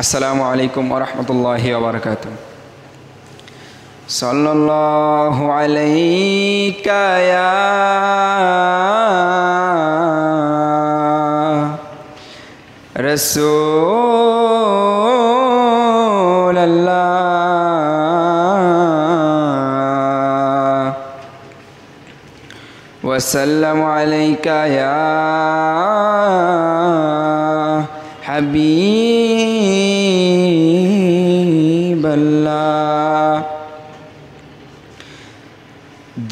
আসসালামু আলাইকুম ওয়া রাহমাতুল্লাহি ওয়া বারাকাতুহু। সাল্লাল্লাহু আলাইকা ইয়া রাসূলাল্লাহ ওয়া সাল্লামু আলাইকা ইয়া হাবিবাল্লাহ।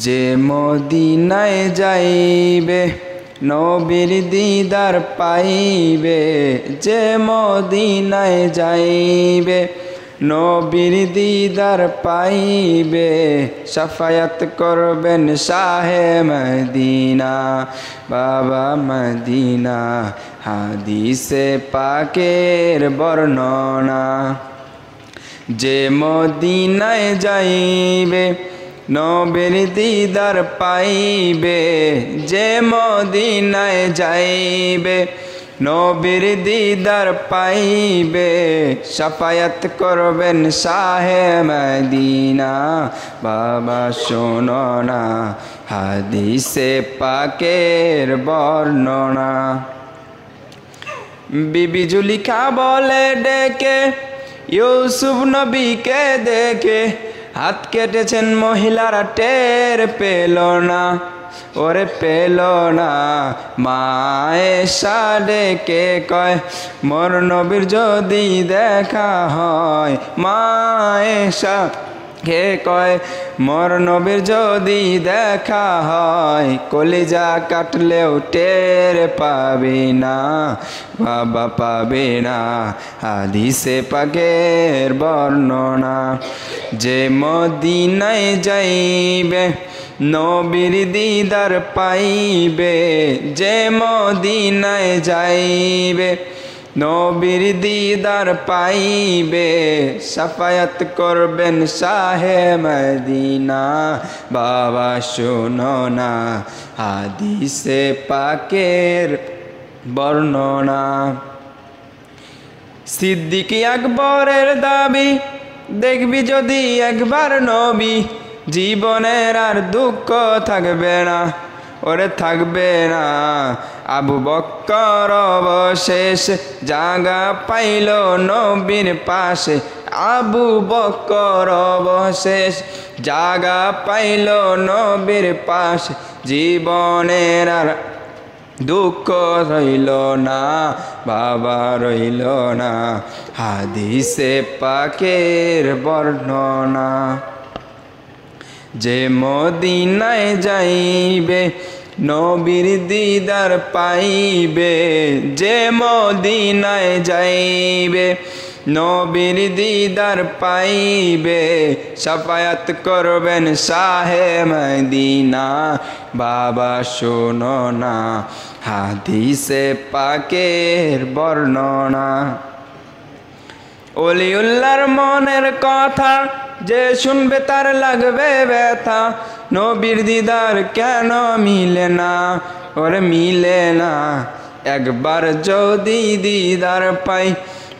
যে মদিনায় যাইবে নবীর দিদার পাইবে, যে মদিনায় যাইবে নবীর দিদার পাইবে, শাফায়াত করবেন শাহে মদিনা বাবা মদিনা। হাদিসে পাকের বর্ণনা। যে মদিনায় যাইবে নবীর দিদার পাইবে, যে মদিনায় যাইবে নবীর দিদার পাইবে, শাফায়াত করবেন শাহে মদিনা বাবা শোনো না হাদিসে পাকের বর্ণনা। বিবি জুলিখা বলে ডেকে ইউসুফ নবীকে দেখে, হাত কেটেছেন মহিলারা টের পেল না, ওরে পেল না। মা আয়েশা ডেকে কয় মোর নবীর যদি দেখা হয়, মা আয়েশা কে কয় মোর নবীর যদি দেখা হয়, কলিজা কাটলেও টের পাবে না বাবা পাবে না। হাদিসে পাকের বর্ণনা। যে মদিনায় যাইবে নবীর দিদার পাইবে, যে মদিনায় যাইবে নবীর দিদার পাইবে, শাফায়াত করবেন শাহে মদিনা বাবা শোনো না হাদিসে পাকের বর্ণনা। সিদ্দিক আকবরের দাবি দেখবি যদি একবার নবী, জীবনের আর দুঃখ থাকবে না, ওরে থাকবে না। আবু বক্কর অবশেষ জাগা পাইল নবীর পাশে, আবু বক্কর অবশেষ জাগা পাইল নবীর পাশে, জীবনের আর দুঃখ রইল না বাবা রইল না। হাদিসে পাকের বর্ণনা। যে মদিনায় যাইবে নবীর দিদার পাইবে, যে মদিনায় যাইবে নবীর দিদার পাইবে, শাফায়াত করবেন শাহে মদিনা বাবা শোনো না হাদিসে পাকের বর্ণনা। ওলিউল্লাহর মনের কথা যে শুনবে তার লাগবে ব্যথা, নবীর দিদার কেন মিলে না, ওরে মিলে না। একবার যদি দিদার পাই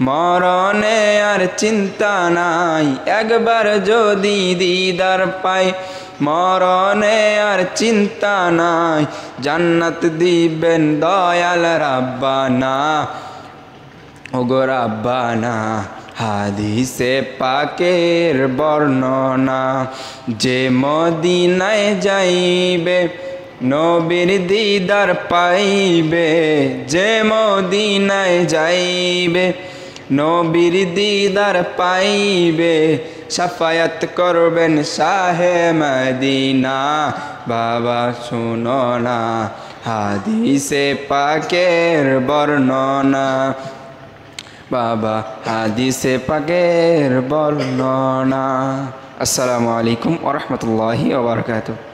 মরণে আর চিন্তা নাই, একবার যদি দিদার পাই মরণে আর চিন্তা নাই, জান্নাত দিবেন দয়াল রাব্বানা ওগো রাব্বানা। হাদিসে পাকের বর্ণনা। যে মদিনায় যাইবে নবীর দিদার পাইবে, যে মদিনায় যাইবে নবীর দিদার পাইবে, শাফায়াত করবেন শাহে মদিনা বাবা শোনো না হাদিসে পাকের বর্ণনা বাবা হাদিসে পাকের বর্ণনা। আসসালামু আলাইকুম ওয়া রাহমাতুল্লাহি ওয়া বারাকাতুহু।